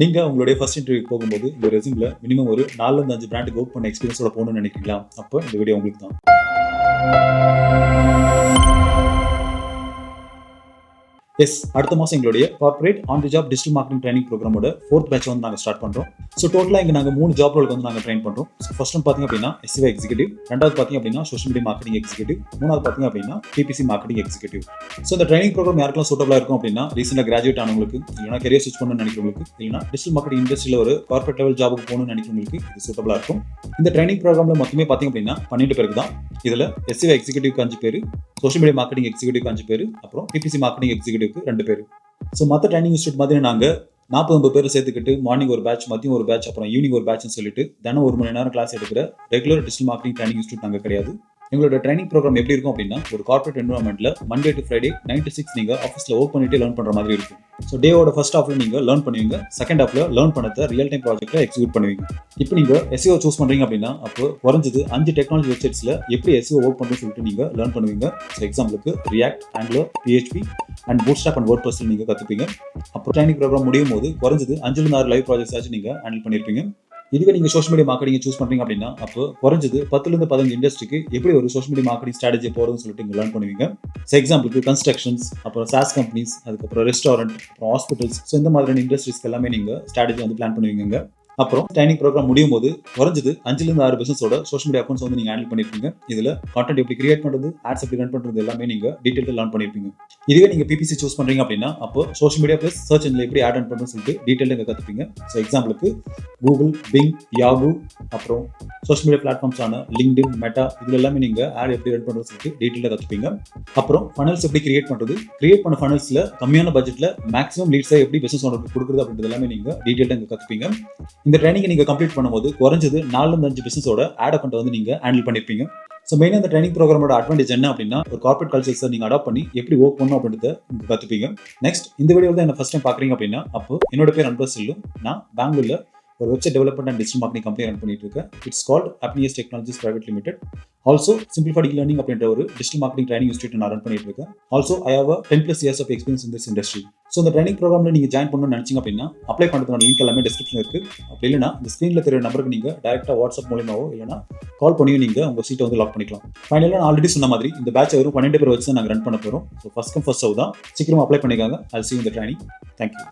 நீங்க உங்களுடைய first interview போகும்போது இந்த ரெஸ்யூம்ல மினிமம் ஒரு 4 ல 5 பிராண்டுக்கு ஒர்க் பண்ண எக்ஸ்பீரியன்ஸோட போகணும்னு நினைக்கிறீங்களா? அப்போ இந்த வீடியோ உங்களுக்கு தான். அடுத்த மாதம் எங்களுடைய corporate on the job digital marketing training ப்ரோக்ராமோட 4th பேட்ச் வந்து நாங்கள் ஸ்டார்ட் பண்ணுறோம். ஸோ டோட்டலாக இங்கே நாங்கள் 3 ஜாப் ரோலுக்கு வந்து நாங்கள் ட்ரெயின் பண்ணுறோம். ஸோ ஃபர்ஸ்ட் ஒன் பார்த்தீங்க அப்படின்னா SEO எக்ஸிகூட்டிவ், ரெண்டாவது பார்த்தீங்க அப்படின்னா சோஷியல் மீடியா மார்க்கெட்டிங் எக்ஸிகூட்டிவ், மூணாவது பார்த்தீங்க அப்படின்னா PPC மார்க்கெட்டிங் எக்ஸிகூட்டிவ். ஸோ இந்த ட்ரைனிங் ப்ரோக்ராம் யாருக்கெல்லாம் சூட்டபிளாக இருக்கும் அப்படின்னா ரீசெண்டாக கிராஜுவேட் ஆனவங்களுக்கு, இல்லைனா கரியர் ஸ்விட்ச் பண்ணணும்னு நினைக்கிறவங்களுக்கு, இல்லைனா டிஜிட்டல் மார்க்கெட்டிங் இண்டஸ்ட்ரியில் ஒரு கார்ப்பரேட் லெவல் ஜாபுக்கு போகணும்னு நினைக்கிறவங்களுக்கு இது சூட்டபிளாக இருக்கும். இந்த ட்ரைனிங் ப்ரோக்ராமில் மொத்தமே பார்த்தீங்க அப்படின்னா 12 பேருக்கு தான். இதில் SEO எக்ஸிகூட்டிவ்க்கு 5 பேர், சோஷியல் மீடியா மார்க்கெட்டிங் எக்ஸிகூட்டிவ்க்கு 5 பேர், அப்புறம் PPC மார்க்கெட்டிங் எக்ஸிகூட்டிவ்க்கு 2 பேர். ஸோ மற்ற ட்ரைனிங் இன்ஸ்டியூட் மாதிரி நாங்கள் 40-50 பேர் சேர்த்துக்கிட்டு மார்னிங் ஒரு பேட்ச், மதியம் ஒரு பேட்ச், அப்புறம் ஈவினிங் ஒரு பேட்ச்னு சொல்லிட்டு தினம் 1 மணி நேரம் கிளாஸ் எடுக்கிற regular digital marketing training institute நாங்கள் கிடையாது. எங்களோட ட்ரைனிங் ப்ரோக்ராம் எப்படி இருக்கும் அப்படின்னா ஒரு கார்ப்பரேட் என்வரான்மெண்ட்ல மண்டே டு ஃப்ரைடே 9 to 6 நீங்கள் ஆஃபீஸில் ஒர்க் பண்ணிட்டு லேர்ன் பண்ணுற மாதிரி இருக்கும். ஸோ டேவோட ஃபர்ஸ்ட் ஹாஃப்ல நீங்கள் லேர்ன் பண்ணுவீங்க, செகண்ட் ஹாஃப்ல லேர்ன் பண்ணதை ரியல் டைம் ப்ராஜெக்ட்ல எக்ஸிக்யூட் பண்ணுவீங்க. இப்போ நீங்கள் SEO சூஸ் பண்ணுறீங்க அப்படின்னா அப்போ குறைஞ்சது 5 டெக்னாலஜி வெப்சைட்ஸில் எப்படி SEO ஒர்க் பண்ணுன்னு சொல்லிட்டு நீங்கள் லேர்ன் பண்ணுவீங்க. ஸோ எக்ஸாம்பிளுக்கு React, Angular, PHP and Bootstrap and WordPress நீங்கள் கற்றுப்பீங்க. அப்போ ட்ரைனிங் ப்ரோக்ராம் முடியும் போது குறைஞ்சது 5 to 6 லைவ் ப்ராஜெக்ட்ஸ் ஆச்சு நீங்கள் ஹேண்டில் பண்ணியிருப்பீங்க. இதுவே நீங்கள் சோஷியல் மீடியா மார்க்கெட்டிங் சூஸ் பண்ணுறீங்க அப்படின்னா அப்போ குறைஞ்சது 10 to 15 இண்டஸ்ட்ரிக்கு எப்படி ஒரு சோஷியல் மீடியா மார்க்கெட்டிங் ஸ்ட்ராட்டஜி போகிறதுன்னு சொல்லிட்டு நீங்கள் லேர்ன் பண்ணுவீங்க. ஸோ எக்ஸாம்பிளுக்கு கன்ஸ்ட்ரக்ஷன்ஸ், அப்புறம் SaaS கம்பெனிஸ், அதுக்கப்புறம் ரெஸ்டாரண்ட், அப்புறம் ஹாஸ்பிட்டல்ஸ், ஸோ இந்த மாதிரியான இண்டஸ்ட்ரீஸ்க்கு எல்லாமே நீங்கள் ஸ்ட்ராட்டஜி வந்து பிளான் பண்ணுவீங்க. அப்புறம் ட்ரைனிங் ப்ரோக்ராம் முடியும் போது குறைஞ்சது 5 to 6 பிசினஸோட சோஷியல் மீடியா அக்கௌண்ட்ஸ் வந்து நீங்கள் ஹேண்டில் பண்ணியிருப்பீங்க. இதில் கான்டென்ட் எப்படி கிரியேட் பண்ணுறது, ஆட்ஸ் எப்படி ரன் பண்ணுறது எல்லாமே நீங்கள் டீட்டெயிலாக லேர்ன் பண்ணியிருப்பீங்க. இதுவே நீங்கள் PPC சூஸ் பண்ணுறீங்க அப்படின்னா அப்போ சோஷியல் மீடியா ப்ளஸ் சர்ச் இன்ஜினில் எப்படி ஆட் ரன் பண்ணுறதுன்னு சொல்லிட்டு டீட்டெயிலாக நீங்கள் கற்றுப்பீங்க. ஸோ எக்ஸாம்பிளுக்கு கூகுள், பிங், யாகு, அப்புறம் சோஷியல் மீடியா பிளாட்ஃபார்ம்ஸான லிங்க்டின், மெட்டா, இதில் எல்லாமே நீங்கள் ஆட் எப்படி ரன் பண்ணுறதுன்னு சொல்லிட்டு டீட்டெயிலாக கற்றுப்பீங்க. அப்புறம் ஃபனல்ஸ் எப்படி கிரியேட் பண்ணுறது, கிரியேட் பண்ண ஃபனல்ஸில் கம்மியான பட்ஜெட்டில் மேக்ஸிமம் லீட்ஸை எப்படி பிசினஸ் ஓனருக்கு கொடுக்குறது அப்படின்றது எல்லாமே நீங்கள் டீட்டெயிலாக நீங்கள் கற்றுப்பீங்க. இந்த ட்ரைனிங்கை நீங்கள் கம்ப்ளீட் பண்ணும்போது குறைஞ்சது 4 to 5 பிசினஸோட ஆட் அக்கௌண்ட் வந்து நீங்கள் ஹேண்டில் பண்ணியிருப்பீங்க. ஸோ மெயினாக இந்த ட்ரைனிங் ப்ரோக்ராமோட அட்வான்டேஜ் என்ன அப்படின்னா ஒரு கார்ப்பரேட் கல்ச்சர்ஸை நீங்கள் அடாப்ட் பண்ணி எப்படி ஒர்க் பண்ணணும் அப்படின்றத நீங்கள் கற்றுப்பீங்க. நெக்ஸ்ட் இந்த வீடியோவில் தான் என்ன ஃபர்ஸ்ட் டைம் பார்க்குறீங்க அப்படின்னா அப்போ என்னோட பேர் அன்பர் செல்லும். நான் பெங்களூரில் ஒரு website development and digital marketing company run பண்ணிட்டு இருக்கேன். It's called AppeniusTechnologies Pvt Ltd. Also Simplified E-Learning அப்படின்ற ஒரு டிஜிட்டல் மார்க்கெட்டிங் ட்ரைனிங் இன்ஸ்டியூட் நான் ரன் பண்ணிட்டு இருக்கேன். Also I have 10+ years of experience in this industry. So இந்த ட்ரைனிங் ப்ரோக்ராமில் நீங்கள் ஜாயின் பண்ணணும்னு நினச்சிங்க அப்படின்னா அப்ளை பண்ணுறதுக்கான லிங்க் எல்லாமே டிஸ்கிரிப்ஷன் இருக்குது. அப்படி இல்லைனா இந்த ஸ்க்ரீனில் தெரிய நம்பருக்கு நீங்கள் டேரெக்டாக வாட்ஸ்அப் மூலியமாவோ இல்லைனா கால் பண்ணியும் நீங்கள் உங்கள் சீட்டை வந்து லாக் பண்ணிக்கலாம். ஃபைனலாக நான் ஆல்ரெடி சொன்ன மாதிரி இந்த பேட்ச் வெறும் 12 பேர் வச்சு தான் நாங்கள் ரன் பண்ண போகிறோம். So first come first serve தான். சீக்கிரமாக அப்ளை பண்ணிக்காங்க. I'll see you in the training. Thank you.